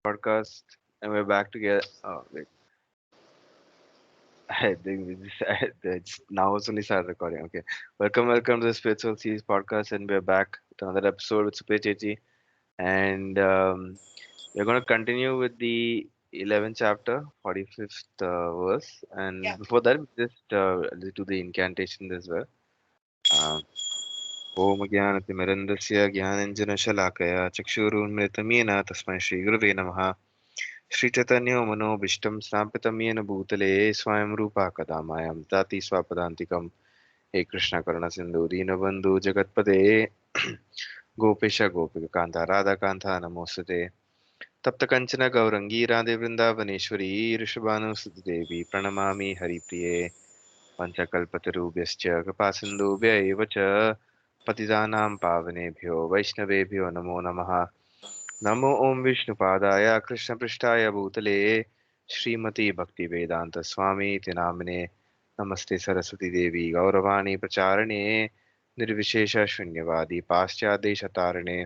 podcast, and we're back together. Oh, wait. I think it's now it's only started recording. Okay, welcome to the Spiritual Series podcast, and we're back with another episode with Supriya Chechi, and we're going to continue with the 11th chapter, 45th verse, and Yeah. before that, we just do the incantation as well. Um, ॐ ज्ञानतिमिरन्दस्य ज्ञानञ्जनशलाकया चक्षुरुन्मृतमेन तस्मै श्रीगुरवे नमः श्रीचैतन्यो मनोभीष्टं स्थापितं येन भूतले स्वयं रूपा कदा मायां ददाति स्वपदान्तिकं हे कृष्ण करुणसिन्धु दीनबन्धु जगत्पते गोपेश गोपिकान्ता राधाकान्ता नमोऽस्तुते तप्तकञ्चन गौरङ्गी राधे वृन्दावनेश्वरी ऋषभानुसुति देवी प्रणमामि हरिप्रिये पञ्चकल्पतरुभ्यश्च कृपासिन्धुभ्य एव च पतितानां पावनेभ्यो वैष्णवेभ्यो नमो नमः नमो ओं विष्णुपादाय कृष्णपृष्ठाय भूतले श्रीमती भक्तिवेदांत स्वामी इति नामिने नमस्ते सरस्वती देवी गौरवाणी प्रचारणे निर्विशेष शून्यवादी पाश्चादेशतारणे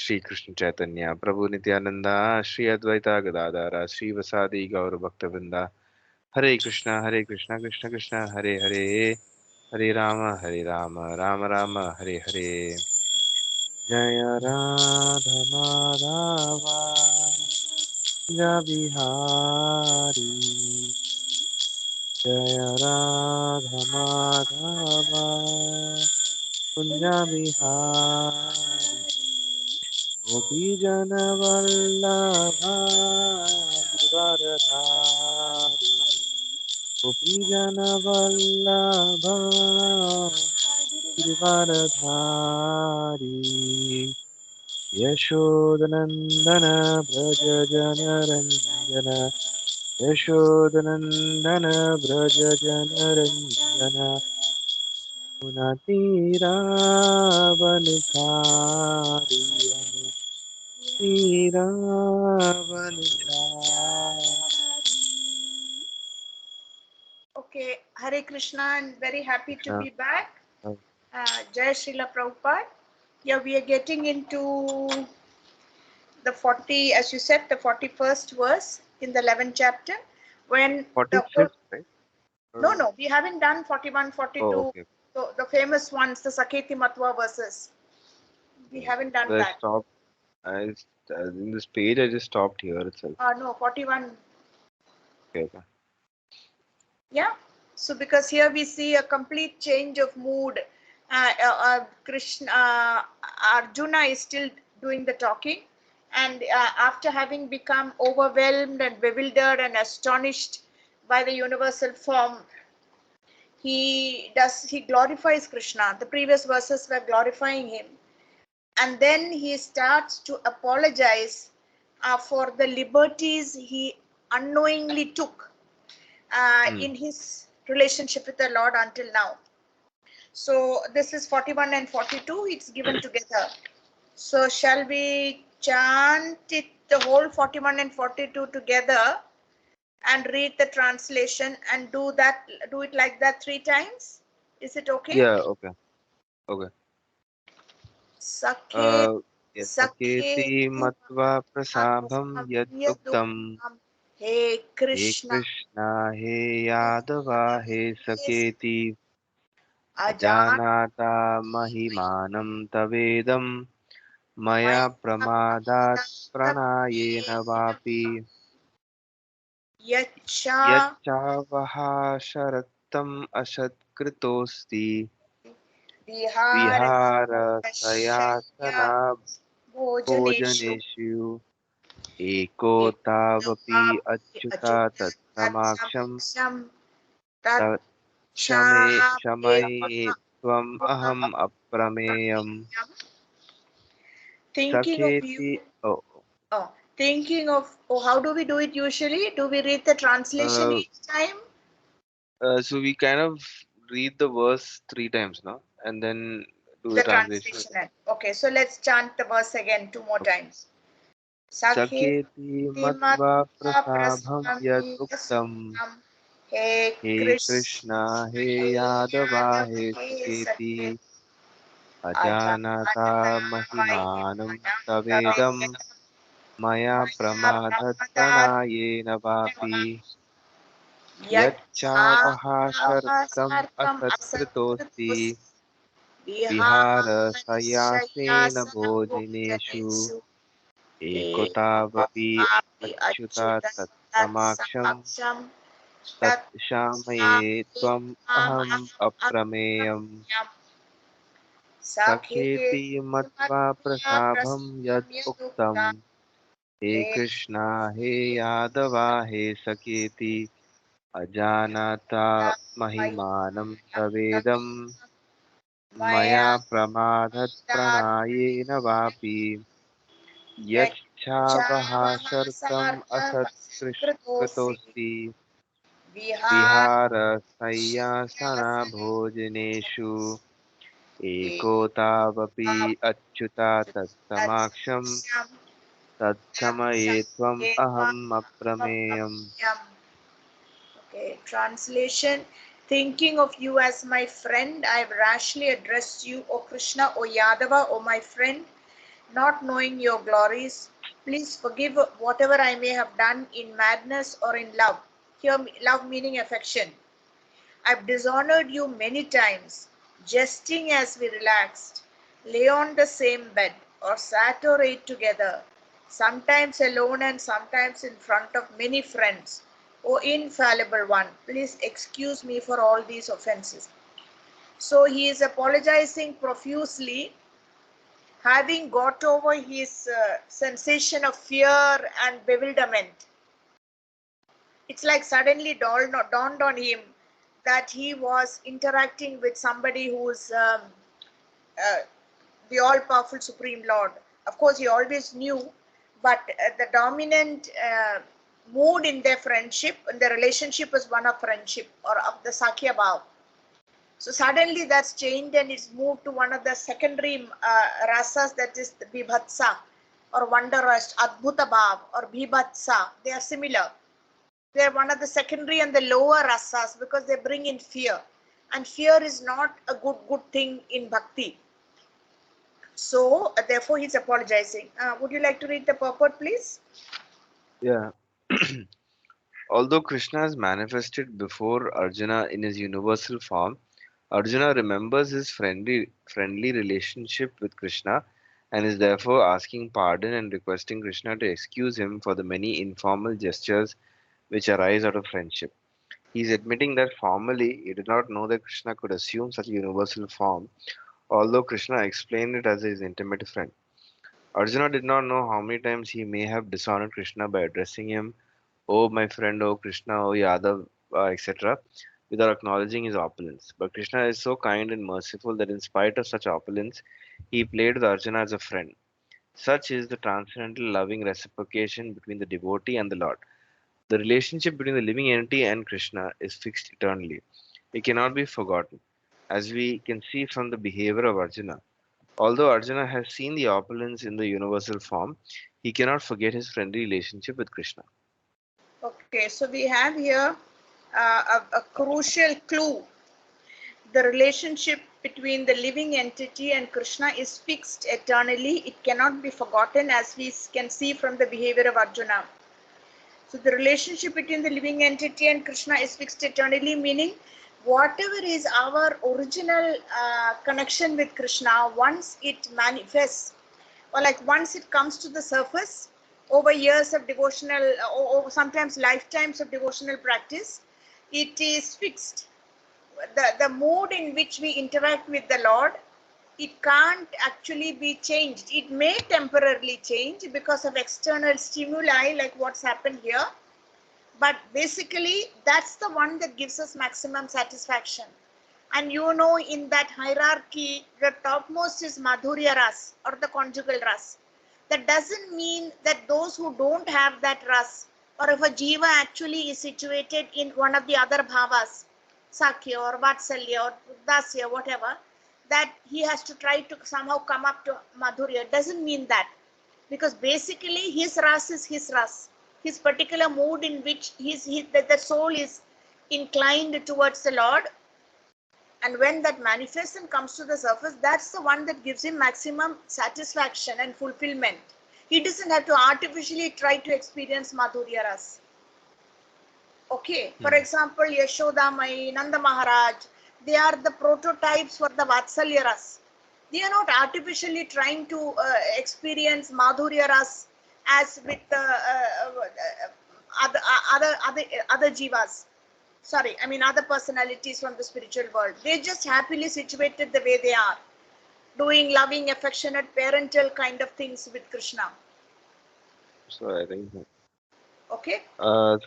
श्रीकृष्ण चैतन्य प्रभु नित्यानंद श्री अद्वैता गदाधर श्रीवसादि गौरभक्तवृंदा हरे कृष्णा कृष्ण कृष्ण हरे हरे हरे राम राम राम हरे हरे जय राधा माधवा बिहारी जय राधा माधवा कुंज बिहारी गोपी जन वल्लभा गिरधारी गोपी जन वल्लभा Girdhari यशोदनन्दन Vraj जनरञ्जन यशोदनन्दन Vraj जनरञ्जन पुनतीरावनुचारि Okay. Hare Krishna and very happy to Krishna. be back. Jai Srila Prabhupada. Yeah, we are getting into the 40, as you said, the 41st verse in the 11th chapter. When the whole, 45th, right? no, Or- no, we haven't done 41, Oh, 42, okay. so the famous ones, the Saketi Matwa verses. We Okay. haven't done So I that. stopped. In this page, I just stopped here itself. No, 41. Okay, okay. Yeah. So because here we see a complete change of mood. Krishna, Arjuna is still doing the talking, and after having become overwhelmed and bewildered and astonished by the universal form, he glorifies Krishna. The previous verses were glorifying him, and then he starts to apologize for the liberties he unknowingly took Hmm. in his relationship with the Lord until now. So this is 41 and 42, it's given together. So shall we chant it the whole 41 and 42 together and read the translation and do it like that 3 times? Is it okay? Yeah, okay. Okay. Sakhe Uh, yes, Sakhe Saketi Matva Prasabham Yad Uktam He He Krishna Krishna He Yadava He Saketi Ajan Ajanata Mahimanam Tavedam Maya Pramadat Pranayena Vapi Yacha Yachavaha Sharaktam Ashatkritosти Vihara Vihara Shaya Sayasana Bhojaneshu Bhojaneshu echo तावपि Achyuta तत्समाक्षं Tatsamaksam Tat क्षमे त्वम् अहम् अप्रमेयम् Thinking of you. सखेति oh, Oh, thinking of. Oh, how do we do it usually? Do we read the translation uh, each time? so we kind of read the verse three times now and then do the The translation. translation. Okay, so let's chant the verse again 2 more times. Sakhi सखेति मत्वा Matva प्रसाभं यद् उक्तम् Prasam He hey Krishna Krishna hey He यादवा Yadav hey He सखेति Sakhi अजानता महिमानं तवेदं मया प्रमादात् प्रणयेन वापि यच्चावहासर्कम् असत्कृतोऽस्ति विहारशय्यासेन भोजनेषु एकोतावपि अच्युता तत्समाक्षं तत्क्षामये त्वम् अहम् अप्रमेयम् सखेति मत्वा प्रसाभं यद् उक्तम् हे कृष्णा हे यादवा हे सखेति अजानता महिमानं तवेदं मया प्रमादात् प्रणायेन वापि यच्छावहासर्कम् असत्कृतोऽस्ति विहारशय्यासनभोजनेषु एकोतावपि अच्युता तत्समाक्षं तत्क्षमये त्वम् अहम् अप्रमेयम्. Okay, translation. Thinking of you as my friend, I have rashly addressed you, O Krishna, O Yadava, O my friend, not knowing your glories. Please forgive whatever I may have done in madness or in love. Here, love meaning affection. I've dishonored you many times, jesting as we relaxed, lay on the same bed, or sat or ate together, sometimes alone and sometimes in front of many friends. O infallible one, please excuse me for all these offenses. So he is apologizing profusely, having got over his sensation of fear and bewilderment. It's like suddenly dawned on him that he was interacting with somebody who's uh, the all-powerful Supreme Lord. Of course, he always knew, but the dominant mood in their friendship, in their relationship, is one of friendship or of the Sakya Bhav. So suddenly that's changed and it's moved to one of the secondary rasas, that is the Bibhatsa or Wanderlust, Adbhuta Bhav or Bibhatsa. They are similar. They are one of the secondary and the lower rasas because they bring in fear. And fear is not a good thing in bhakti. So therefore he's apologizing. Would you like to read the purport, please? Yeah. Although Krishna is manifested before Arjuna in his universal form, Arjuna remembers his friendly relationship with Krishna and is therefore asking pardon and requesting Krishna to excuse him for the many informal gestures which arise out of friendship. He is admitting that formally he did not know that Krishna could assume such a universal form, although Krishna explained it as his intimate friend. Arjuna did not know how many times he may have dishonored Krishna by addressing him, "Oh, my friend, oh Krishna, oh Yadav," etc., without acknowledging his opulence. But Krishna is so kind and merciful that in spite of such opulence, he played with Arjuna as a friend. Such is the transcendental loving reciprocation between the devotee and the Lord. The relationship between the living entity and Krishna is fixed eternally. It cannot be forgotten, as we can see from the behavior of Arjuna. Although Arjuna has seen the opulence in the universal form, he cannot forget his friendly relationship with Krishna. Okay, so we have here a crucial clue. The relationship between the living entity and Krishna is fixed eternally. It cannot be forgotten, as we can see from the behavior of Arjuna. So the relationship between the living entity and Krishna is fixed eternally, meaning whatever is our original connection with Krishna, once it manifests, or like once it comes to the surface over years of devotional, or sometimes lifetimes of devotional practice, it is fixed. The mood in which we interact with the Lord, it can't actually be changed. It may temporarily change because of external stimuli like what's happened here, but basically that's the one that gives us maximum satisfaction. And you know, in that hierarchy, the topmost is Madhurya Ras or the conjugal Ras. That doesn't mean that those who don't have that Ras, or if a Jiva actually is situated in one of the other Bhavas, Sakya or Vatsalya or Dasya, whatever, that he has to try to somehow come up to Madhurya. Doesn't mean that. Because basically his Ras is his Ras. His particular mood in which the soul is inclined towards the Lord, and when that manifests and comes to the surface, that's the one that gives him maximum satisfaction and fulfillment. He doesn't have to artificially try to experience Madhurya Ras. Okay, for Hmm. example, Yashoda Mai, Nanda Maharaj, they are the prototypes for the Vatsalya Ras. They are not artificially trying to experience Madhurya Ras as with other jivas. Sorry, I mean other personalities from the spiritual world. They just happily situated the way they are, doing loving, affectionate, parental kind of things with Krishna. So I think Okay?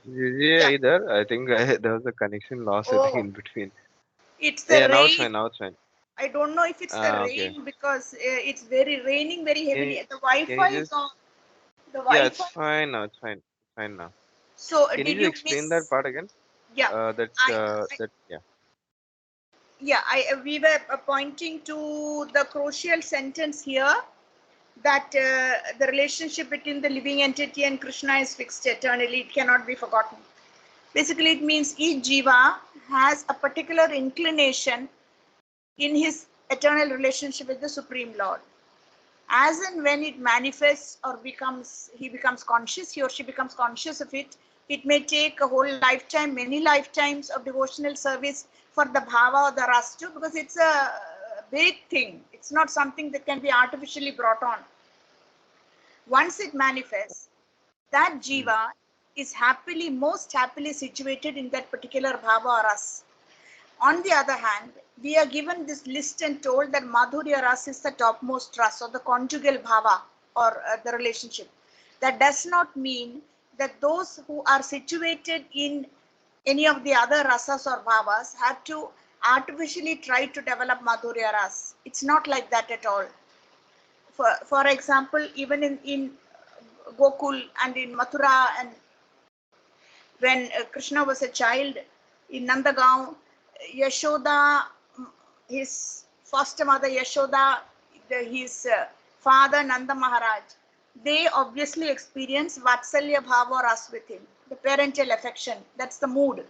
yeah, Yeah. either I think there was a connection loss I think Oh, in between. it's the Yeah, now it's rain. fine. Now it's fine. I don't know if it's the Okay. rain because it's very raining very Can heavily. you The can you Wi-Fi is just on. The yeah, it's Wi-Fi. fine now. It's fine. It's fine now. So Can you did just you explain that miss? part again? Yeah, I, I That yeah. yeah, we were pointing to the crucial sentence here that the relationship between the living entity and Krishna is fixed eternally. It cannot be forgotten. Basically, it means each jiva has a particular inclination in his eternal relationship with the Supreme Lord. As and when it manifests or he becomes conscious, he or she becomes conscious of it, it may take a whole lifetime, many lifetimes of devotional service for the bhava or the rastu, because it's a big thing. It's not something that can be artificially brought on. Once it manifests, that Hmm. jiva is most happily situated in that particular bhava or ras. On the other hand, we are given this list and told that Madhurya Ras is the topmost ras or the conjugal bhava or the relationship. That does not mean that those who are situated in any of the other rasas or bhavas have to artificially try to develop Madhurya Ras. It's not like that at all. For example, even in Gokul and in Mathura, and when Krishna was a child in Nandagaon, Yashoda, his foster mother Yashoda, his father Nanda Maharaj, they obviously experience Vatsalya Bhava Ras with him, the parental affection. That's the mood.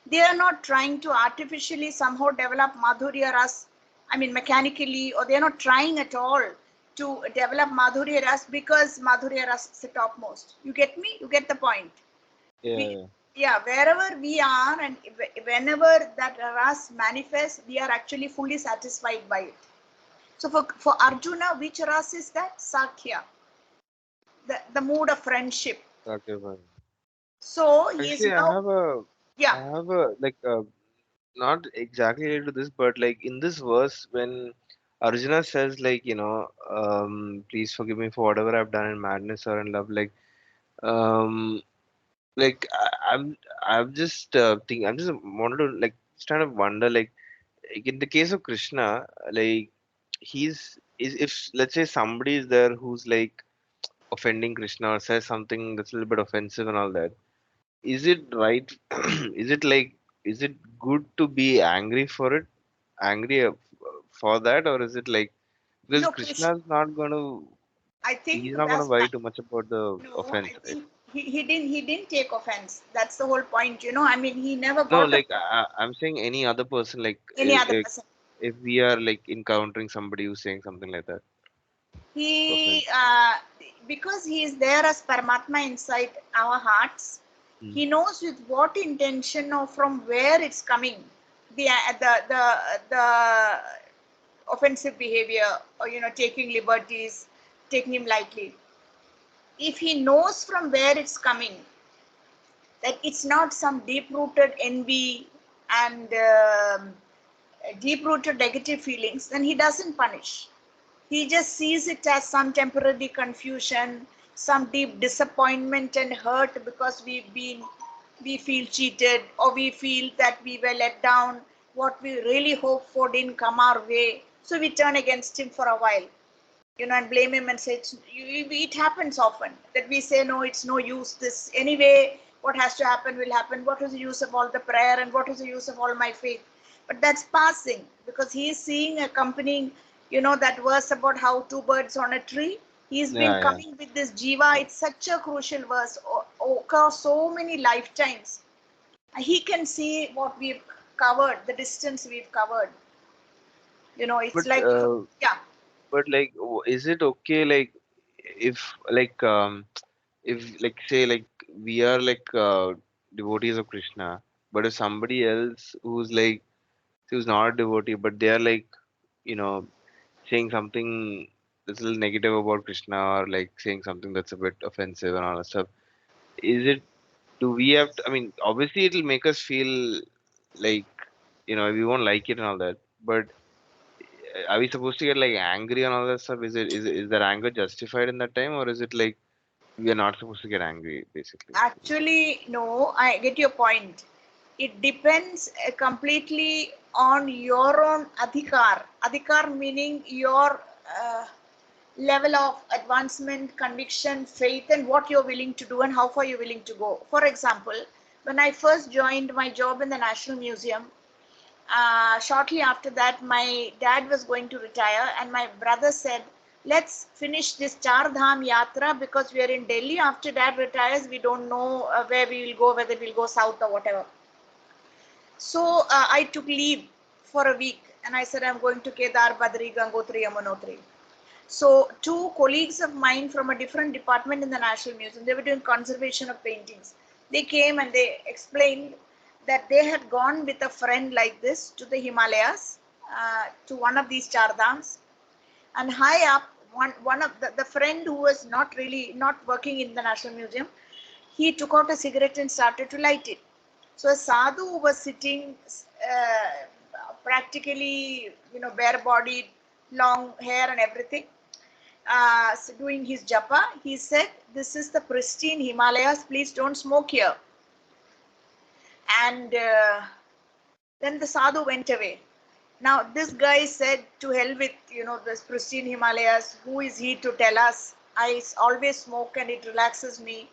They are not trying to artificially somehow develop Madhurya Ras, I mean mechanically, or they are not trying at all to develop Madhurya Ras because Madhurya Ras is the topmost. You get me? You get the point? We, Yeah. yeah, wherever we are and whenever that ras manifests, we are actually fully satisfied by it. So for Arjuna, which ras is that? Sakhya, the mood of friendship. Okay, fine. So he is Actually, now, I yeah, have a like not exactly related to this, but like in this verse when Arjuna says like please forgive me for whatever I've done in madness or in love, um like I'm just I'm just wanted to like just kind of wonder like, in the case of Krishna, like is if let's say somebody is there who's like offending Krishna or says something that's a little bit offensive and all that, is it right? Is it like is it good to be angry for it? Angry for that, or is it like because no, Krishna, Krishna's not gonna I think he's not gonna that's, worry too much about the no, I offense, right? think he didn't take offense. That's the whole point, I mean, he never No, got like offended. I'm saying any other person, like Any other person. if we are like encountering somebody who's saying something like that, He, offensive. because he is there as Paramatma inside our hearts, Hmm. he knows with what intention or from where it's coming. The offensive behavior, or taking liberties, taking him lightly. If he knows from where it's coming, that it's not some deep-rooted envy and deep-rooted negative feelings, then he doesn't punish. He just sees it as some temporary confusion, some deep disappointment and hurt because we feel cheated, or we feel that we were let down. What we really hoped for didn't come our way. So we turn against him for a while, and blame him and say it happens often that we say, no, it's no use. This anyway, what has to happen will happen. What is the use of all the prayer and what is the use of all my faith? But that's passing because he is seeing accompanying, that verse about how two birds on a tree. He's been Yeah, yeah. coming with this jiva. It's such a crucial verse, across so many lifetimes. He can see what we've covered, the distance we've covered. It's But like, yeah. but like, is it okay? Like, if like if like say like we are like devotees of Krishna, but if somebody else who's not a devotee, but they are like, you know, saying something that's a little negative about Krishna, or like saying something that's a bit offensive and all that stuff, is it, do we have to, I mean, obviously it'll make us feel like, we won't like it and all that, but are we supposed to get like angry and all that stuff? Is that anger justified in that time, or is it like we are not supposed to get angry, basically? Actually, no, I get your point. It depends completely on your own adhikar. Adhikar meaning your level of advancement, conviction, faith, and what you're willing to do and how far you're willing to go. For example, when I first joined my job in the National Museum, shortly after that, my dad was going to retire, and my brother said, let's finish this Char Dham Yatra because we are in Delhi. After dad retires, we don't know where we will go, whether we'll go south or whatever. So I took leave for a week and I said, I'm going to Kedar, Badri, Gangotri, Yamunotri. So two colleagues of mine from a different department in the National Museum, they were doing conservation of paintings. They came and they explained that they had gone with a friend like this to the Himalayas, to one of these chardams, and high up, one of the friend who was not working in the National Museum, he took out a cigarette and started to light it. So a sadhu who was sitting, practically, bare-bodied, long hair and everything, doing his japa, he said, "This is the pristine Himalayas. Please don't smoke here." And then the sadhu went away. Now this guy said, "To hell with this pristine Himalayas. Who is he to tell us? I always smoke and it relaxes me."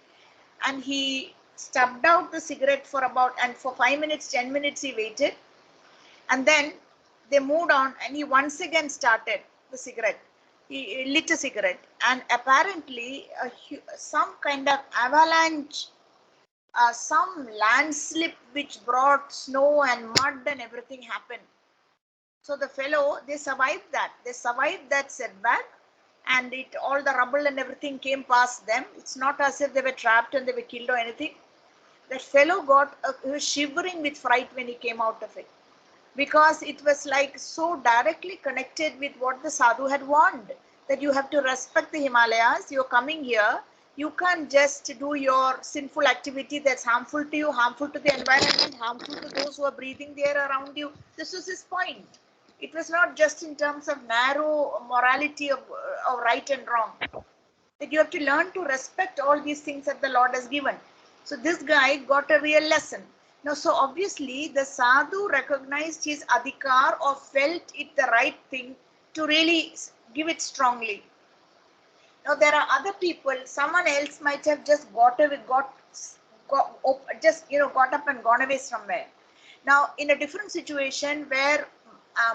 And he stubbed out the cigarette and for 5 minutes, 10 minutes he waited, and then they moved on, and he once again started the cigarette. He lit a cigarette, and apparently some kind of avalanche, some landslip which brought snow and mud and everything happened. So the fellow, they survived that. They survived that setback, and all the rubble and everything came past them. It's not as if they were trapped and they were killed or anything. That fellow he was shivering with fright when he came out of it, because it was like so directly connected with what the sadhu had warned, that you have to respect the Himalayas. You're coming here, you can't just do your sinful activity that's harmful to you, harmful to the environment, harmful to those who are breathing the air around you. This was his point. It was not just in terms of narrow morality of right and wrong, that you have to learn to respect all these things that the Lord has given. So this guy got a real lesson. Now, so obviously the sadhu recognized his adhikar or felt it the right thing to really give it strongly. Now there are other people, someone else might have just got up and gone away somewhere. Now in a different situation where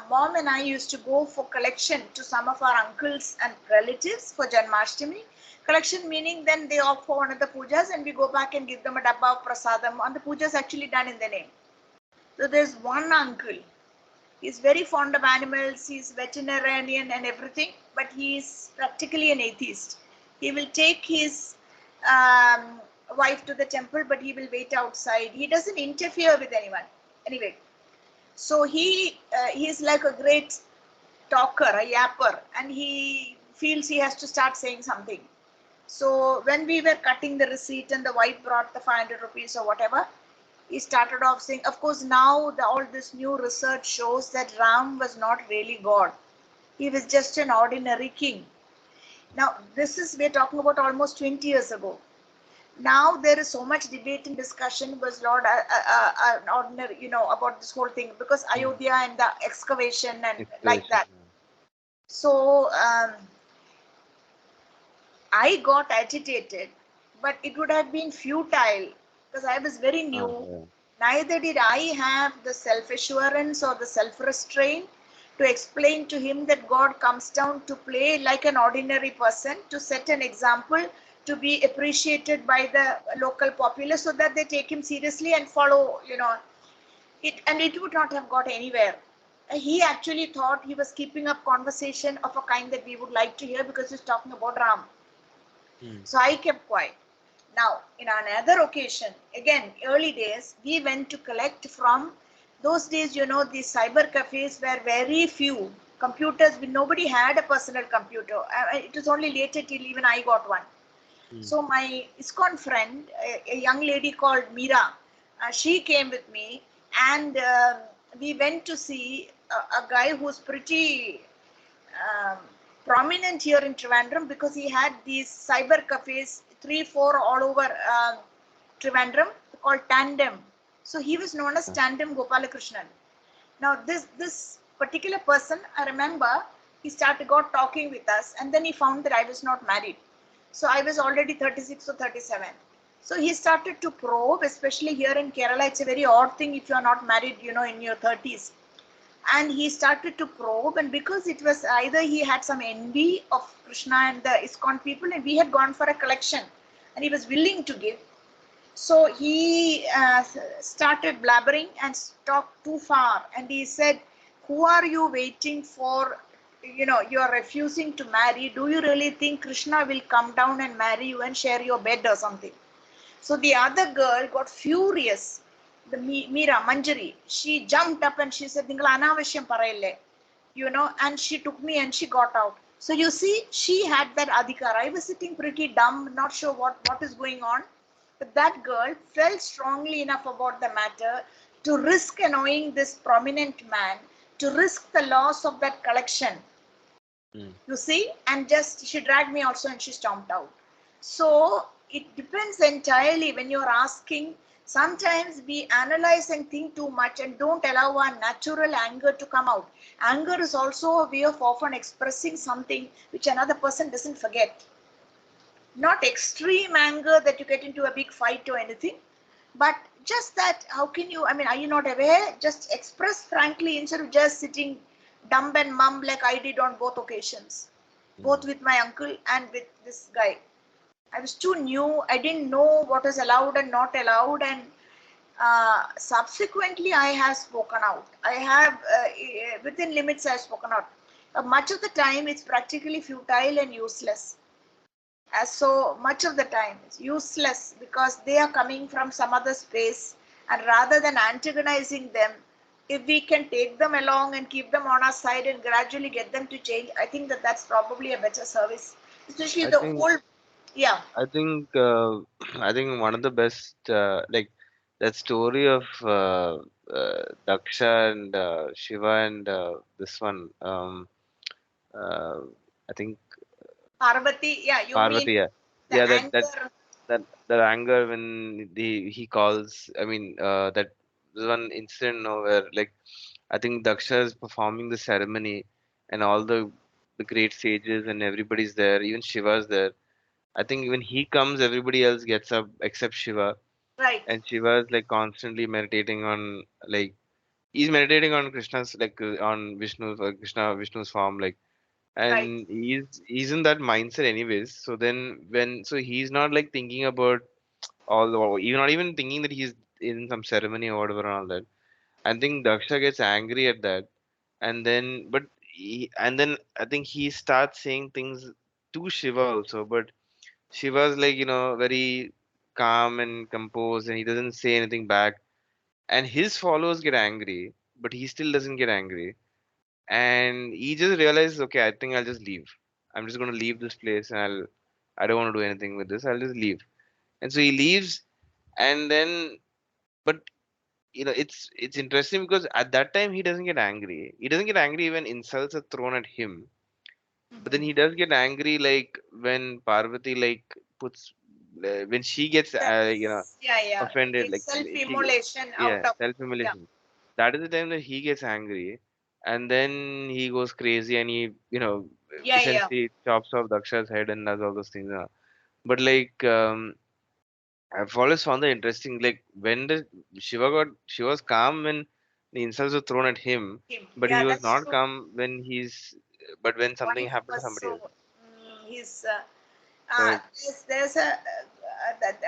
mom and I used to go for collection to some of our uncles and relatives for Janmashtami. Collection meaning then they opt for one of the pujas and we go back and give them a dabba of prasadam, and the puja is actually done in their name. So there's one uncle. He's very fond of animals, he's veterinarian and everything, but he's practically an atheist. He will take his wife to the temple, but he will wait outside. He doesn't interfere with anyone. Anyway, so he's like a great talker, a yapper, and he feels he has to start saying something. So when we were cutting the receipt and the wife brought the 500 rupees or whatever, he started off saying, of course, now all this new research shows that Ram was not really God. He was just an ordinary king. Now, we're talking about almost 20 years ago. Now there is so much debate and discussion, was Lord an ordinary, about this whole thing, because Ayodhya and the excavation and like Excavation. that. So I got agitated, but it would have been futile because I was very new. Yeah. Neither did I have the self-assurance or the self-restraint to explain to him that God comes down to play like an ordinary person, to set an example, to be appreciated by the local populace so that they take him seriously and follow, it, and it would not have got anywhere. He actually thought he was keeping up conversation of a kind that we would like to hear because he's talking about Ram. Mm. So I kept quiet. Now, in another occasion, again, early days, we went to collect from those days, these cyber cafes were very few computers. Nobody had a personal computer. It was only later till even I got one. Mm. So my ISKCON friend, a young lady called Meera, she came with me, and we went to see a guy who's pretty um, prominent here in Trivandrum, because he had these cyber cafes, 3, 4 all over Trivandrum, called Tandem. So he was known as Yeah. Tandem Gopalakrishnan. Now this particular person, I remember, he started got talking with us, and then he found that I was not married. So I was already 36 or 37. So he started to probe, especially here in Kerala. It's a very odd thing if you are not married, in your 30s. And he started to probe, and because it was either he had some envy of Krishna and the ISKCON people, and we had gone for a collection, and he was willing to give. So he started blabbering and talked too far, and he said, who are you waiting for? You are refusing to marry. Do you really think Krishna will come down and marry you and share your bed or something? So the other girl got furious. The Meera, Manjari, she jumped up and she said, "Ningal anavashyam parayille," and she took me and she got out. So you see, she had that adhikar. I was sitting pretty dumb, not sure what is going on. But that girl felt strongly enough about the matter to risk annoying this prominent man, to risk the loss of that collection, Mm. you see, and just she dragged me also and she stomped out. So it depends entirely when you're asking. Sometimes we analyze and think too much and don't allow our natural anger to come out. Anger is also a way of often expressing something which another person doesn't forget. Not extreme anger that you get into a big fight or anything, but just that, how can you, I mean, are you not aware? Just express frankly instead of just sitting dumb and mum like I did on both occasions, both Mm. with my uncle and with this guy. I was too new. I didn't know what was allowed and not allowed, and subsequently I have spoken out. I have, within limits, I have spoken out. Much of the time, it's practically futile and useless. As so much of the time, it's useless because they are coming from some other space, and rather than antagonizing them, if we can take them along and keep them on our side and gradually get them to change, I think that that's probably a better service, especially I the think whole. Yeah. I think I think one of the best like that story of Daksha and Shiva and this one uh, I think Parvati, yeah, you mean Parvati, yeah, the yeah, anger. that anger when he calls, I mean that there's one incident now where like I think Daksha is performing the ceremony and all the great sages and everybody's there, even Shiva's there. I think when he comes, everybody else gets up except Shiva, Right, and Shiva is like constantly meditating on like he's meditating on Krishna's like on Vishnu's Vishnu's form, like, right. and he's in that mindset anyways. So then when so he's not like thinking about all the you're not even thinking that he's in some ceremony or whatever and all that. I think Daksha gets angry at that, and then and then I think he starts saying things to Shiva also, but Shiva's like, very calm and composed and he doesn't say anything back. And his followers get angry, but he still doesn't get angry. And he just realizes, okay, I think I'll just leave. I'm just gonna leave this place and I don't want to do anything with this. I'll just leave. And so he leaves and then but it's interesting because at that time he doesn't get angry. He doesn't get angry when insults are thrown at him. But then Mhm. he does get angry like when Parvati like puts when she gets That's, yeah, yeah. offended It's like she self-immolation yeah, out of, yeah, self-humiliation. That is the time that he gets angry and then he goes crazy and he yeah, yeah. essentially chops off Daksha's head and does all those things. But like I've always found that interesting. Like when the she was calm when the insults were thrown at him, Him. but he Yeah, was that's not true. calm but when something Wife happened to was somebody else. so, he's, So there's a,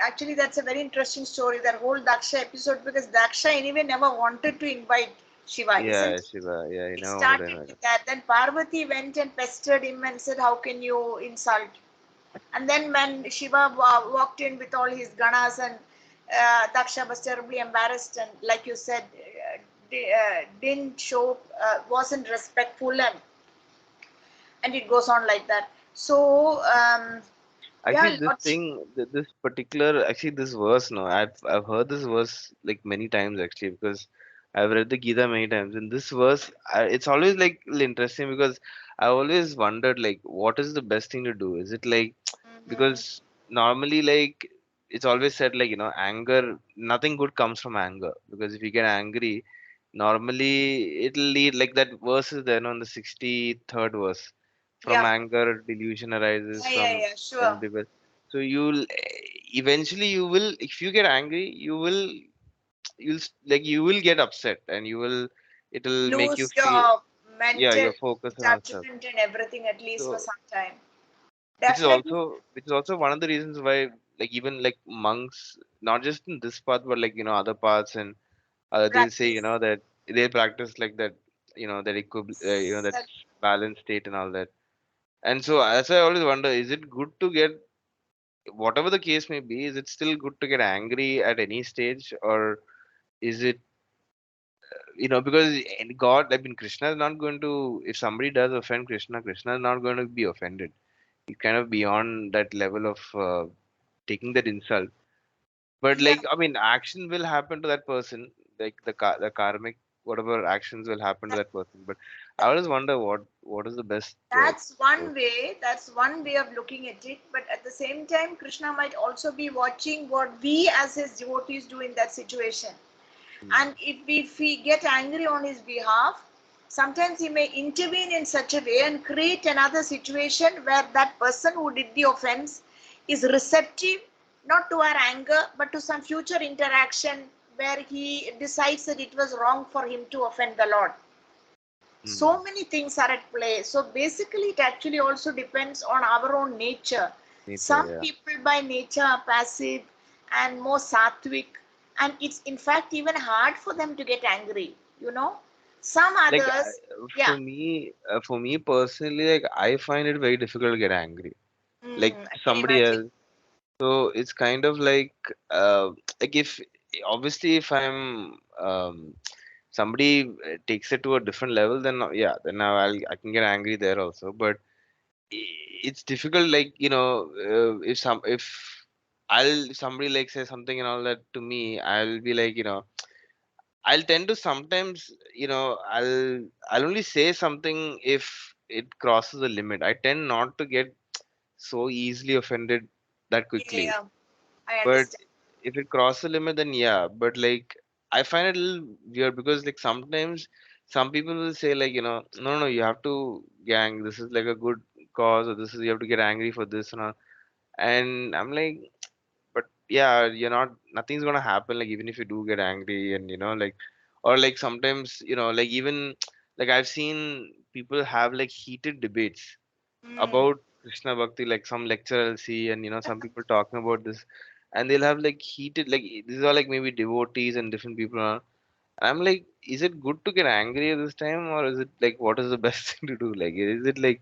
actually that's a very interesting story, that whole Daksha episode, because Daksha anyway never wanted to invite Shiva, yeah, isn't it? Shiva, yeah, you It know, started with that. Then Parvati went and pestered him and said, how can you insult? And then when Shiva walked in with all his ganas, and Daksha was terribly embarrassed, and like you said, didn't show, wasn't respectful, and it goes on like that. So yeah, Actually, this Lord, thing, this particular, actually, this verse, no, I've heard this verse like many times actually because I've read the Gita many times. And this verse, it's always like little interesting because I always wondered like, what is the best thing to do? Is it like mhm. because normally like it's always said like anger, nothing good comes from anger because if you get angry, normally it'll lead like that verse is there no, on the 63rd verse. From Yeah, anger, delusion arises. yeah, yeah, From yeah, sure. envy. So you'll eventually you will if you get angry, you will get upset and it'll make you Lose feel your yeah mental your focus and all stuff. judgment and everything, at least for So some time. which is Definitely. also which is also one of the reasons why like even like monks not just in this path but like other paths and they'll say Practice. that they practice like that that that Self. balanced state and all that. And so as I always wonder, is it good to get whatever the case may be, is it still good to get angry at any stage, or is it because in God, I mean, Krishna is not going to, if somebody does offend Krishna, Krishna is not going to be offended. He's kind of beyond that level of taking that insult. But Yeah, like, I mean, action will happen to that person, like the karmic whatever actions will happen to that, that person. But I always wonder what is the best that's course. one way. That's one way of looking at it. But at the same time, Krishna might also be watching what we as his devotees do in that situation. Hmm. And if we get angry on his behalf, sometimes he may intervene in such a way and create another situation where that person who did the offense is receptive not to our anger but to some future interaction where he decides that it was wrong for him to offend the Lord. Hmm. So many things are at play. So basically, it actually also depends on our own nature. Nature, Some yeah. people by nature are passive and more sattvic, and it's in fact even hard for them to get angry. Some Like others, yeah, for me personally, like I find it very difficult to get angry. Like I to can somebody imagine. else. So it's kind of like if obviously if I'm somebody takes it to a different level, then yeah, then now I can get angry there also. But it's difficult, like if somebody like say something and all that to me, I'll be like I'll tend to sometimes, I'll only say something if it crosses a limit. I tend not to get so easily offended that Yeah, quickly. yeah, I But understand. if it crosses the limit, then yeah. But like I find it a little weird because like sometimes some people will say like, no, no, you have to gang. This is like a good cause, or this is you have to get angry for this and all. And I'm like, but yeah, you're not. Nothing's gonna happen. Like even if you do get angry, and like, or like sometimes like even like I've seen people have like heated debates Mm. about Krishna Bhakti, like some lecture I'll see, and some people talking about this, and they'll have like heated, like these are like maybe devotees and different people are. I'm like, is it good to get angry at this time, or is it like what is the best thing to do? Like, is it like,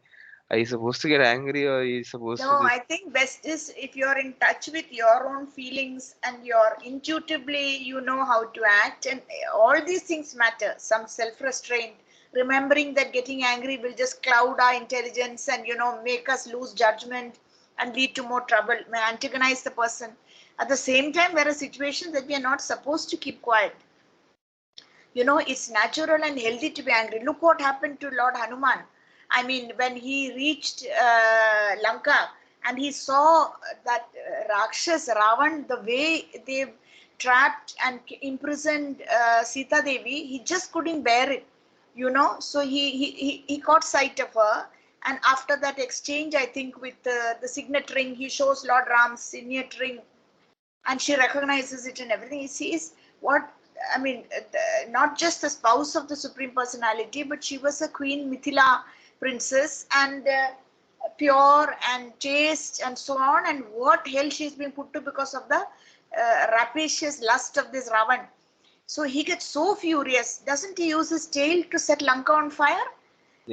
are you supposed to get angry, or are you supposed to No, just I think best is if you're in touch with your own feelings and you're intuitively, you know how to act, and all these things matter. Some self restraint, remembering that getting angry will just cloud our intelligence and, make us lose judgment and lead to more trouble, may antagonize the person. At the same time, there are situations that we are not supposed to keep quiet. It's natural and healthy to be angry. Look what happened to Lord Hanuman. I mean, when he reached Lanka and he saw that Rakshas Ravan, the way they trapped and imprisoned Sita Devi, he just couldn't bear it. So he caught sight of her, and after that exchange, I think with the signet ring, he shows Lord Ram's signet ring, and she recognizes it and everything. He sees what, I mean, not just the spouse of the Supreme Personality, but she was a Queen Mithila princess, and pure and chaste and so on. And what hell she's been put to because of the rapacious lust of this Ravan. So he gets so furious. Doesn't he use his tail to set Lanka on fire?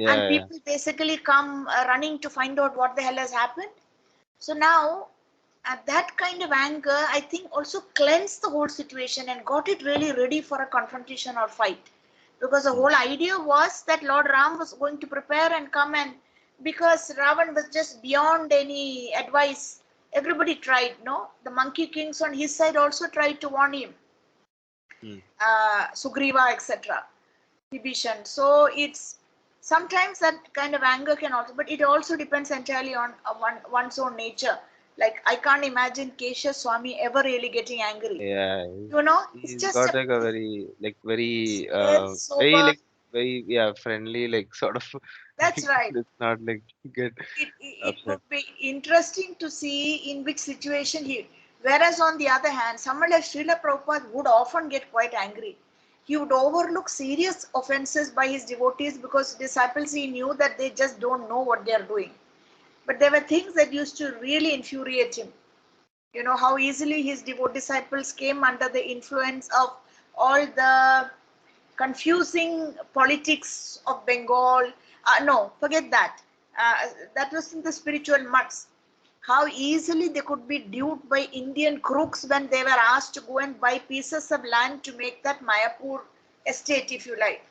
And yeah, yeah. people basically come running to find out what the hell has happened. So now, that kind of anger, I think, also cleansed the whole situation and got it really ready for a confrontation or fight. Because the Mm. whole idea was that Lord Ram was going to prepare and come, and because Ravan was just beyond any advice, everybody tried. No, the monkey kings on his side also tried to warn him, Mm. Sugriva, etc. Vibhishan. So it's sometimes that kind of anger can also, but it also depends entirely on one's own nature. Like I can't imagine Kesha Swami ever really getting angry. Yeah, He's he's just got a like a very very very sober. very yeah friendly like sort of That's like right. it's not like get It upset. would be interesting to see in which situation he. Whereas on the other hand, someone like Srila Prabhupada would often get quite angry. He would overlook serious offenses by his devotees because disciples he knew that they just don't know what they are doing. But there were things that used to really infuriate him. You know how easily his devout disciples came under the influence of all the confusing politics of Bengal. No, forget that. That was in the spiritual muds. How easily they could be duped by Indian crooks when they were asked to go and buy pieces of land to make that Mayapur estate, if you like.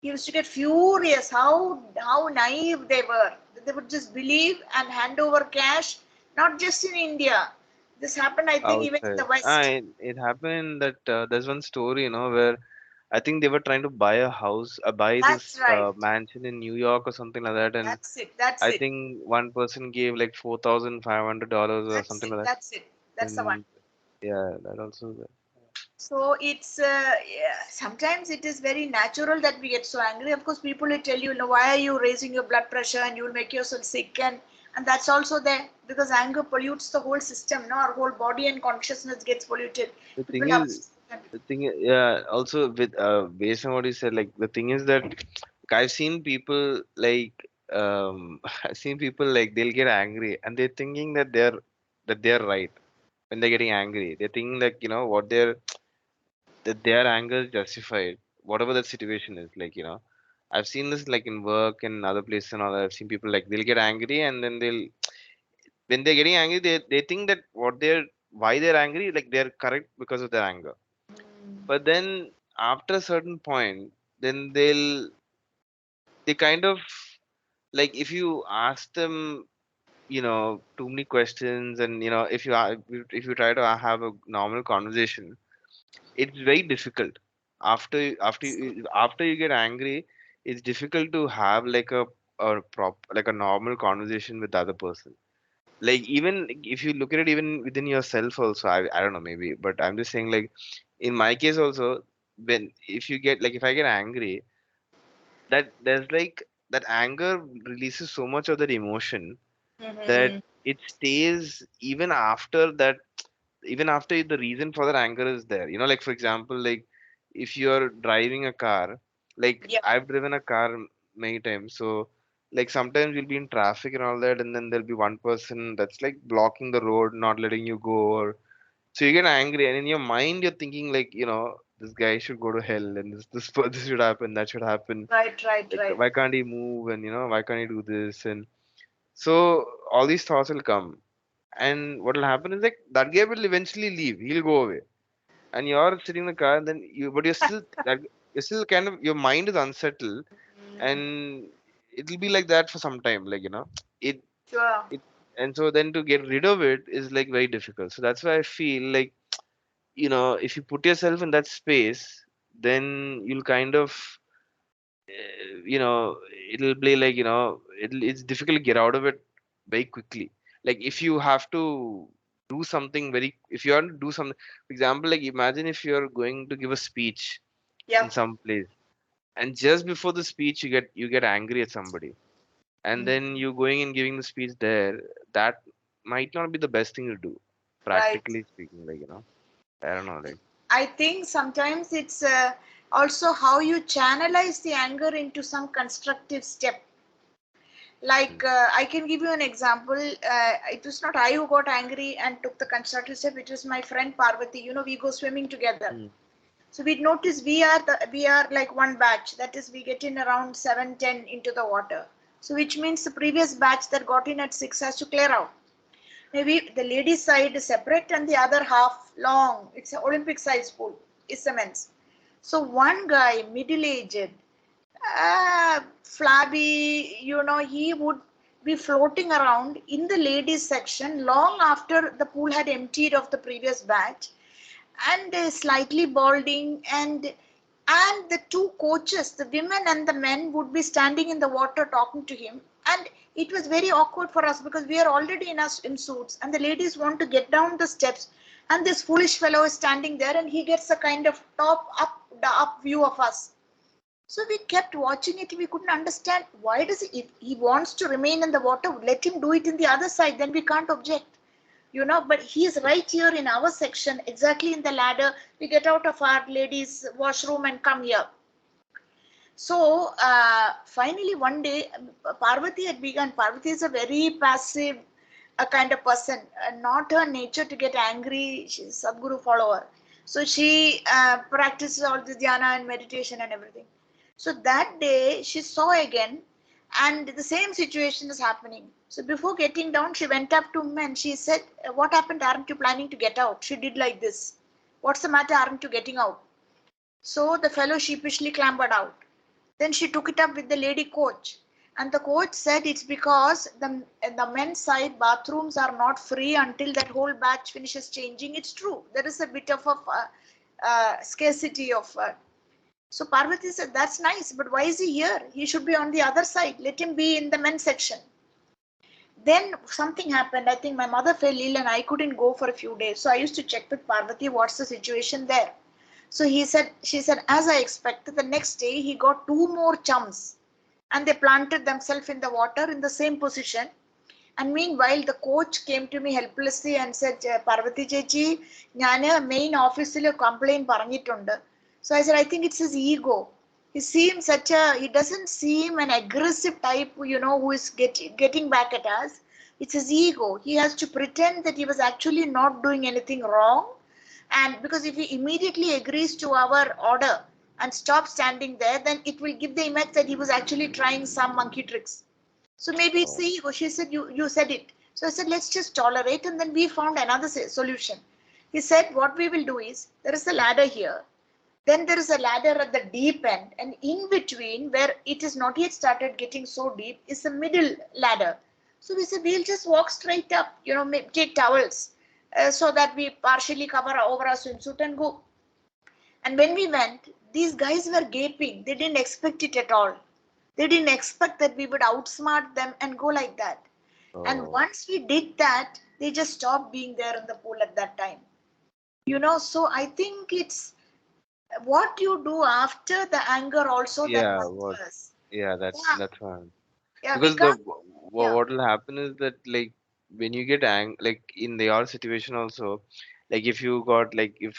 He used to get furious how naive they were. They would just believe and hand over cash, not just in India. This happened, I think, even in Outside. the West. It happened that there's one story, where I think they were trying to buy a house, buy That's this right. mansion in New York or something like that, and That's it. That's I it. think one person gave like $4,500 or That's something it. like that, That's it. That's the one. and yeah, that also. So it's yeah, sometimes it is very natural that we get so angry. Of course, people will tell you, why are you raising your blood pressure and you will make yourself sick, and that's also there because anger pollutes the whole system. No, our whole body and consciousness gets polluted. The thing People have. is, yeah, also with based on what you said, like the thing is that like, I've seen people like I've seen people like they'll get angry and they're thinking that they're right when they're getting angry. They're thinking like what that their anger is justified, whatever that situation is. Like I've seen this like in work and other places and all that. I've seen people like they'll get angry and then they'll when they're getting angry they think that why they're angry like they're correct because of their anger. But then after a certain point, then they kind of like if you ask them, too many questions, and if you try to have a normal conversation, it's very difficult. After you get angry, it's difficult to have like a normal conversation with the other person. Like even if you look at it even within yourself also, I don't know maybe, but I'm just saying like in my case also, when if you get like if I get angry, that there's like that anger releases so much of that emotion that Mm-hmm. it stays even after the reason for that anger is there. Like for example, like if you're driving a car, like Yeah. I've driven a car many times, so like sometimes you'll be in traffic and all that, and then there'll be one person that's like blocking the road, not letting you go, or so you get angry, and in your mind you're thinking like, this guy should go to hell, and this should happen, that should happen. Right. Right. Like Right. why can't he move, and why can't he do this, and so all these thoughts will come, and what will happen is like that guy will eventually leave. He'll go away, and you're sitting in the car, and then but you're still kind of your mind is unsettled, and it'll be like that for some time. Like it Sure. it, and so then to get rid of it is like very difficult. So that's why I feel like if you put yourself in that space, then you'll kind of it'll be like it's difficult to get out of it very quickly. Like if you have to do something very if you want to do something, for example, like imagine if you're going to give a speech in Yep. some place, and just before the speech you get angry at somebody, and Mm. then you going and giving the speech there, that might not be the best thing to do, Right. practically speaking. Like I don't know, like. I think sometimes it's also how you channelize the anger into some constructive step. Mm, Like, I can give you an example. It was not I who got angry and took the constructive step. It was my friend Parvati. We go swimming together. mm, So we notice we are like one batch. That is, we get in around 7:10 into the water. So which means the previous batch that got in at 6 has to clear out. Maybe the ladies side is separate and the other half long. It's an Olympic size pool. It's a men's. So one guy, middle-aged, flabby, he would be floating around in the ladies section long after the pool had emptied of the previous batch, and slightly balding, and the two coaches, the women and the men, would be standing in the water talking to him. And it was very awkward for us because we are already in our swimsuits and the ladies want to get down the steps, and this foolish fellow is standing there and he gets a kind of up view of us. So we kept watching it. We couldn't understand why does he, if he wants to remain in the water, let him do it in the other side, then we can't object. But he is right here in our section, exactly in the ladder. We get out of our ladies washroom and come here. So finally one day, Parvati had begun. Parvati is a very passive kind of person, not her nature to get angry. She's a Sadguru follower. So she practices all the dhyana and meditation and everything. So that day she saw again, and the same situation is happening. So before getting down, she went up to him and she said, "What happened? Aren't you planning to get out?" She did like this. "What's the matter? Aren't you getting out?" So the fellow sheepishly clambered out. Then she took it up with the lady coach. And the coach said it's because the men's side bathrooms are not free until that whole batch finishes changing. It's true. There is a bit of a scarcity of. So Parvati said, "That's nice, but why is he here? He should be on the other side. Let him be in the men's section." Then something happened. I think my mother fell ill and I couldn't go for a few days. So I used to check with Parvati, what's the situation there. So she said, as I expected, the next day he got two more chums and they planted themselves in the water in the same position. And meanwhile, the coach came to me helplessly and said, "Parvati Chechi, I main office complaint paranjittundu." So I said, "I think it's his ego. He doesn't seem an aggressive type, who is getting back at us. It's his ego. He has to pretend that he was actually not doing anything wrong. And because if he immediately agrees to our order and stops standing there, then it will give the image that he was actually trying some monkey tricks. So maybe it's the Oh, ego." She said, you said it. So I said, "Let's just tolerate." And then we found another solution. He said, "What we will do is, there is a ladder here. Then there is a ladder at the deep end. And in between, where it is not yet started getting so deep, is a middle ladder." So we said, "We'll just walk straight up, take towels so that we partially cover over our swimsuit and go." And when we went, these guys were gaping. They didn't expect it at all. They didn't expect that we would outsmart them and go like that. And oh, once we did that, they just stopped being there in the pool at that time. So I think it's what you do after the anger also that yeah. What? matters. Yeah, Yeah, that's fine. yeah, we Because the can't. Yeah, what will happen is that, like, when you get like in your situation also, like if you got, like, if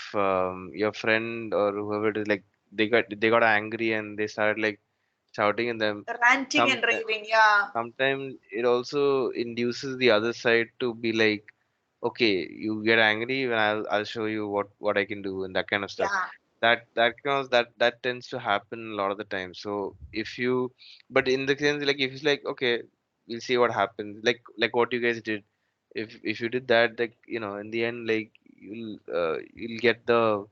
your friend or whoever it is, like, they got angry and they started like shouting at them. ranting Some and raving. Yeah, sometimes it also induces the other side to be like, okay, you get angry and I'll show you what I can do and that kind of stuff. yeah, That tends to happen a lot of the time. So if you, but in the sense, like, if it's like, okay, we'll see what happens, like what you guys did. If you did that, like, in the end, like, you'll get the,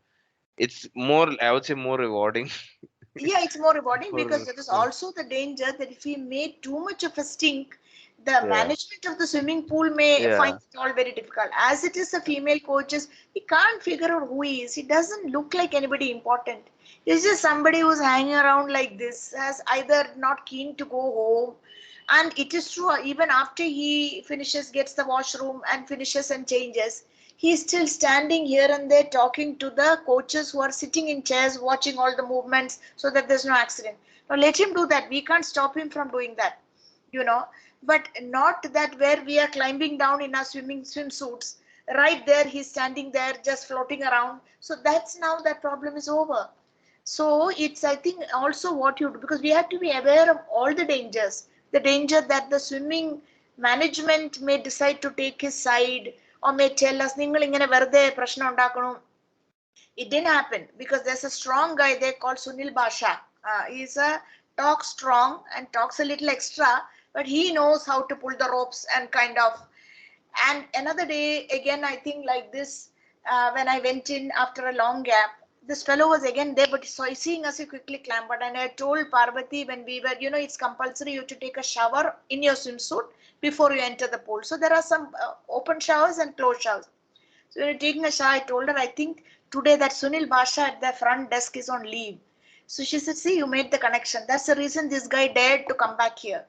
it's more, I would say, more rewarding yeah. It's more rewarding because for, there is also the danger that if we make too much of a stink, the yeah, management of the swimming pool may find yeah, it all very difficult. As it is, the female coaches, we can't figure out who he is. He doesn't look like anybody important. He's just somebody who's hanging around like this, as either not keen to go home. And it is true, even after he finishes, gets the washroom and finishes and changes, he's still standing here and there talking to the coaches who are sitting in chairs watching all the movements so that there's no accident. Now let him do that. We can't stop him from doing that, you know. But not that where we are climbing down in our swimsuits. Right there, he's standing there just floating around. So that's now that problem is over. So it's, I think, also what you do, because we have to be aware of all the dangers. The danger that the swimming management may decide to take his side or may tell us, "നിങ്ങൾ ഇങ്ങനെ വെറുതെ പ്രശ്നം ഉണ്ടാക്കണു." It didn't happen because there's a strong guy there called Sunil Basha. He's a talk strong and talks a little extra, but he knows how to pull the ropes and kind of. And another day, again, I think like this, when I went in after a long gap, this fellow was again there, but so seeing us, he quickly clambered. And I told Parvati when we were, it's compulsory you to take a shower in your swimsuit before you enter the pool. So there are some open showers and closed showers. So when you're taking a shower, I told her, I think today that Sunil Basha at the front desk is on leave. So she said, see, you made the connection. That's the reason this guy dared to come back here.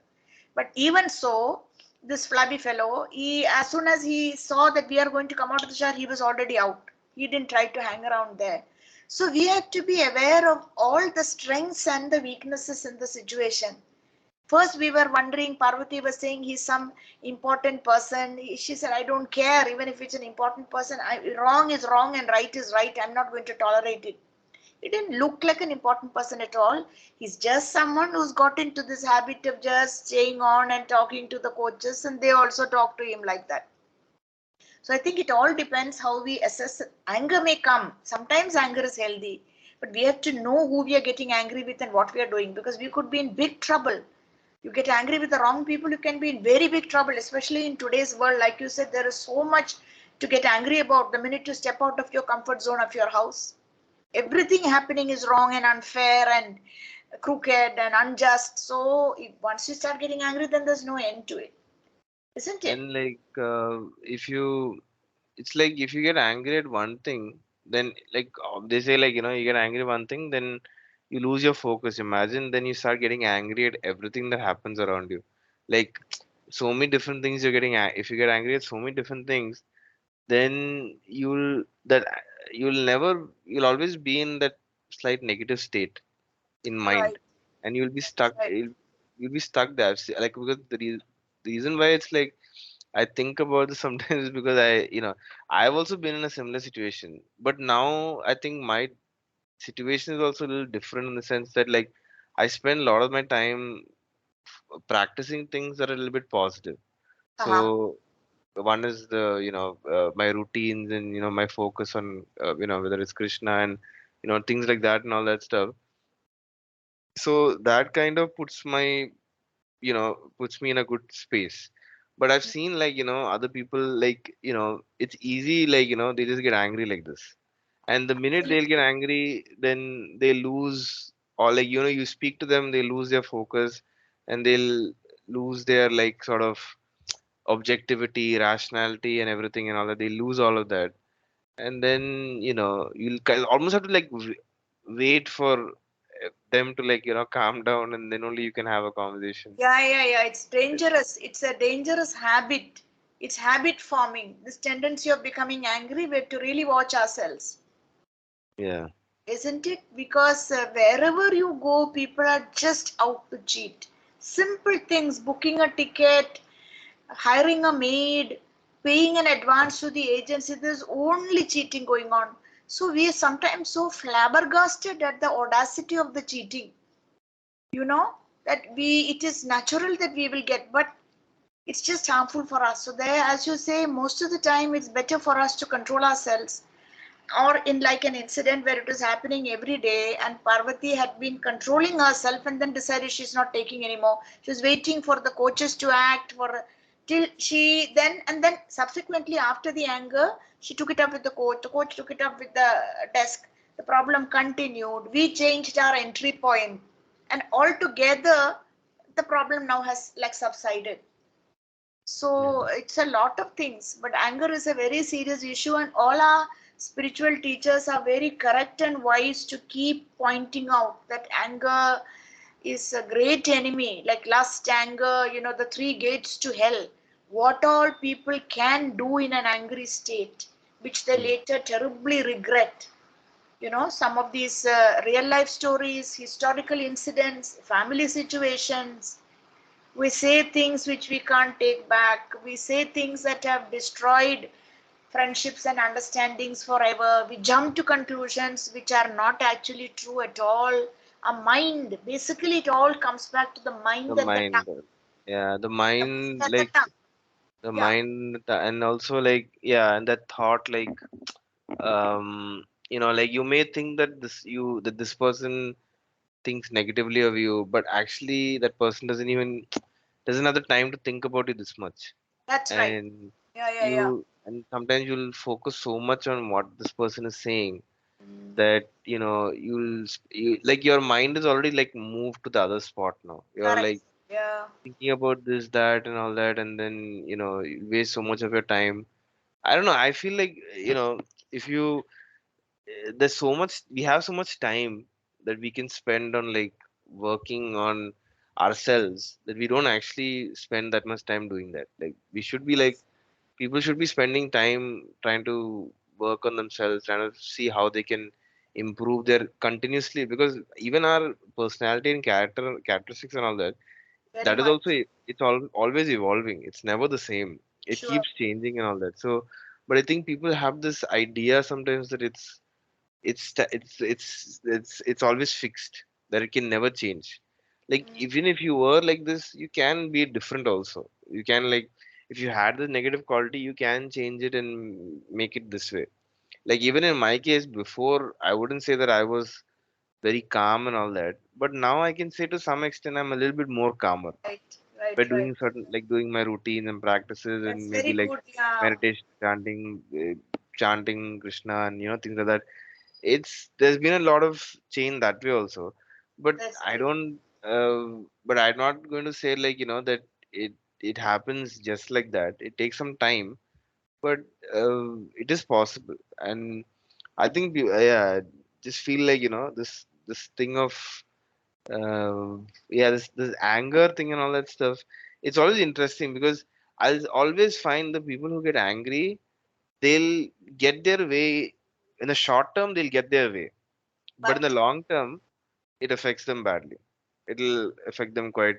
But even so, this flabby fellow, as soon as he saw that we are going to come out of the shower, he was already out. He didn't try to hang around there. So we have to be aware of all the strengths and the weaknesses in the situation. First, we were wondering, Parvati was saying he's some important person. She said, I don't care, even if it's an important person. Wrong is wrong and right is right. I'm not going to tolerate it. He didn't look like an important person at all. He's just someone who's got into this habit of just staying on and talking to the coaches, and they also talk to him like that. So I think it all depends how we assess it. Anger may come. Sometimes anger is healthy, but we have to know who we are getting angry with and what we are doing, because we could be in big trouble. You get angry with the wrong people, you can be in very big trouble, especially in today's world. Like you said, there is so much to get angry about the minute you step out of your comfort zone of your house. Everything happening is wrong and unfair and crooked and unjust. So once you start getting angry, then there's no end to it, isn't it? And like if you it's like if you get angry at one thing, then like they say like you get angry at one thing, then you lose your focus. Imagine then you start getting angry at everything that happens around you. Like so many different things you're getting if you get angry at so many different things, then you'll always be in that slight negative state in mind, Right. and you'll be That's stuck. right. You'll be stuck there. Like because the reason why it's like I think about this sometimes because I've also been in a similar situation, but now I think my situation is also a little different in the sense that like I spend a lot of my time practicing things that are a little bit positive. Uh-huh. So one is the my routines and my focus on whether it's Krishna and things like that and all that stuff. So that kind of puts me in a good space. But I've seen like other people like it's easy like they just get angry like this, and the minute they'll get Absolutely. angry then they lose, or like you speak to them, they lose their focus, and they'll lose their like sort of objectivity, rationality, and everything and all that. They lose all of that, and then you'll almost have to like wait for them to like calm down, and then only you can have a conversation. Yeah, yeah, yeah. It's dangerous. It's a dangerous habit. It's habit forming. This tendency of becoming angry, we have to really watch ourselves, Yeah. isn't it? Because wherever you go, people are just out to cheat. Simple things, booking a ticket, hiring a maid, paying an advance to the agency, there's only cheating going on. So we are sometimes so flabbergasted at the audacity of the cheating, you know, that it is natural that we will get, but it's just harmful for us. So there, as you say, most of the time it's better for us to control ourselves. Or in like an incident where it was happening every day and Parvati had been controlling herself and then decided she's not taking anymore. She was waiting for the coaches to act for till she then, and then subsequently after the anger, she took it up with the coach. The coach took it up with the desk. The problem continued. We changed our entry point, and altogether the problem now has like subsided. So Yeah. it's a lot of things, but anger is a very serious issue, and all our spiritual teachers are very correct and wise to keep pointing out that anger is a great enemy, like lust, anger, the three gates to hell. What all people can do in an angry state, which they Hmm. later terribly regret. Some of these real life stories, historical incidents, family situations. We say things which we can't take back. We say things that have destroyed friendships and understandings forever. We jump to conclusions which are not actually true at all. A mind, basically, it all comes back to the The mind and the mind. tongue. Yeah, the The mind mind, and the like tongue. the Yeah, mind, and also like yeah, and that thought, like like you may think that this person thinks negatively of you, but actually that person doesn't have the time to think about you this much. that's right. And Yeah, yeah, yeah. You and sometimes you'll focus so much on what this person is saying Mm, that you like your mind is already like moved to the other spot now. You're correct. like Yeah, thinking about this, that, and all that, and then you waste so much of your time. I don't know. I feel like if you there's so much we have so much time that we can spend on like working on ourselves that we don't actually spend that much time doing that. Like we should be like people should be spending time trying to work on themselves, trying to see how they can improve their continuously, because even our personality and characteristics and all that, very that is much. also it's always evolving. It's never the same. It Sure. keeps changing and all that. So but I think people have this idea sometimes that it's always fixed, that it can never change. Like Mm, even if you were like this, you can be different also. You can like if you had the negative quality, you can change it and make it this way. Like even in my case, before I wouldn't say that I was very calm and all that, but now I can say to some extent I'm a little bit more calmer right, right, by right. doing certain like doing my routines and practices That's and maybe very like good. Yeah, meditation, chanting Krishna and things like that. There's been a lot of change that way also, but that's I good. don't but I'm not going to say like that it happens just like that. It takes some time, but it is possible. And I think yeah, just feel like this thing of yeah, this anger thing and all that stuff. It's always interesting because I'll always find the people who get angry, they'll get their way. In the short term they'll get their way, but in the But long term it affects them badly. It'll affect them quite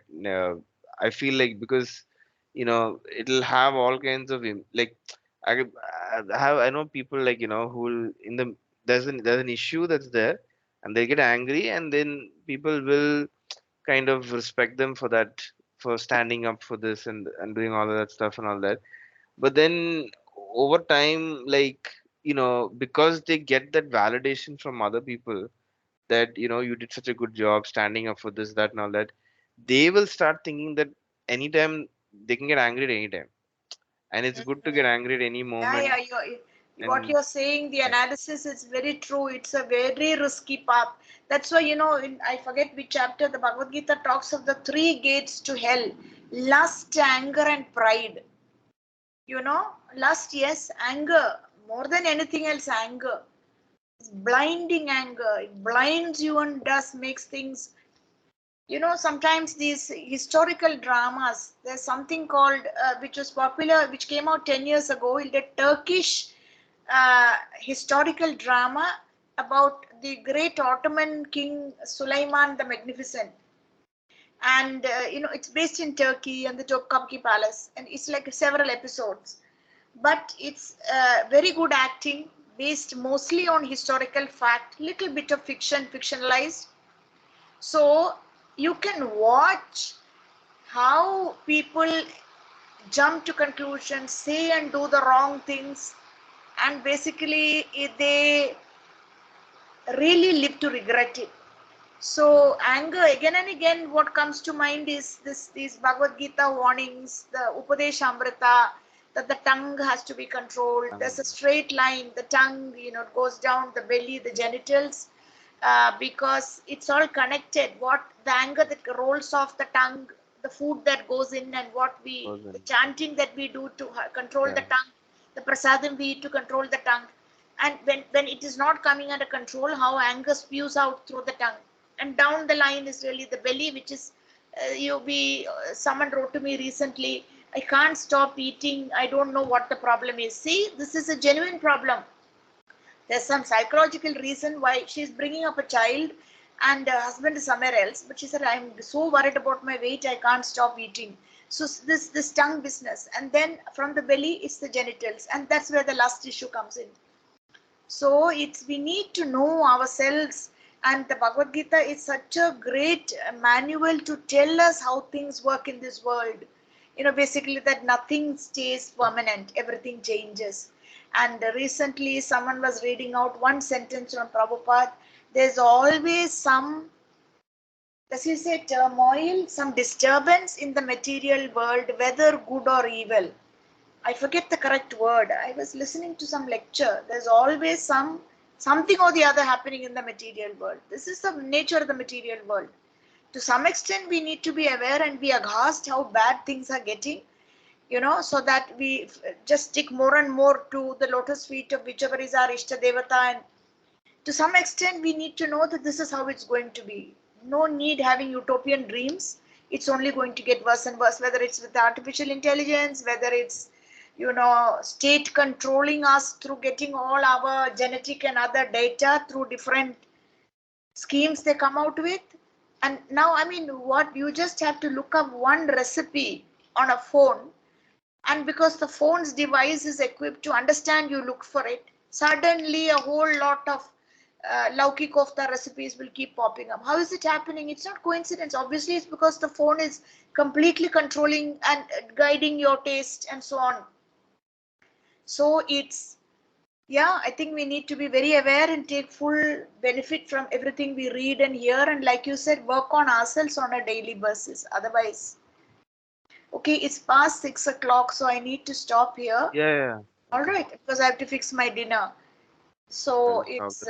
I feel like, because it'll have all kinds of like I, I know people like who will in the there's an issue that's there, and they get angry, and then people will kind of respect them for that, for standing up for this and doing all of that stuff and all that. But then over time, like because they get that validation from other people, that you did such a good job standing up for this, that, and all that, they will start thinking that anytime they can get angry at any time, and it's good to get angry at any yeah, moment. yeah, what And you're saying, the yeah, analysis is very true. It's a very risky path. That's why, I forget which chapter, the Bhagavad Gita talks of the three gates to hell: lust, anger, and pride. Lust, yes, anger, more than anything else, anger. It's blinding anger. It blinds you and does makes things. Sometimes these historical dramas, there's something called, which was popular, which came out 10 years ago, the Turkish historical drama about the great Ottoman King Suleiman the Magnificent. And, it's based in Turkey and the Topkapi Palace, and it's like several episodes. But it's very good acting, based mostly on historical fact, little bit of fiction, fictionalized. So you can watch how people jump to conclusions, say and do the wrong things, and basically they really live to regret it. mm, So anger, again and again, what comes to mind is these Bhagavad Gita warnings, the Upadeshamrita, that the tongue has to be controlled. There's a straight line, the tongue, it goes down the belly, the genitals, because it's all connected. What the anger that rolls off the tongue, the food that goes in, and the wasn't chanting that we do to control the yeah, tongue, the prasadam we eat to control the tongue, and when it is not coming under control, how anger spews out through the tongue, and down the line is really the belly, which is someone wrote to me recently, I can't stop eating, I don't know what the problem is. See, this is a genuine problem. There's some psychological reason why she's bringing up a child, and her husband is somewhere else, but she said, I'm so worried about my weight, I can't stop eating. So this tongue business, and then from the belly it's the genitals, and that's where the lust issue comes in. So it's we need to know ourselves, and the Bhagavad Gita is such a great manual to tell us how things work in this world. Basically that nothing stays permanent, everything changes. And recently someone was reading out one sentence from Prabhupada. There's always some, as you say, turmoil, some disturbance in the material world, whether good or evil. I forget the correct word. I was listening to some lecture. There's always something or the other happening in the material world. This is the nature of the material world. To some extent, we need to be aware and be aghast how bad things are getting, so that we just stick more and more to the lotus feet of whichever is our Ishta Devata. And to some extent, we need to know that this is how it's going to be. No need having utopian dreams. It's only going to get worse and worse, whether it's with artificial intelligence, whether it's, state controlling us through getting all our genetic and other data through different schemes they come out with. And now, I mean, what you just have to look up one recipe on a phone, and because the phone's device is equipped to understand you look for it, suddenly a whole lot of lauki kofta recipes will keep popping up. How is it happening? It's not coincidence. Obviously, it's because the phone is completely controlling and guiding your taste and so on. So it's, yeah, I think we need to be very aware and take full benefit from everything we read and hear. And like you said, work on ourselves on a daily basis. Otherwise, okay, it's past 6 o'clock, so I need to stop here. Yeah, yeah. All Okay. right, because I have to fix my dinner. So Well, it's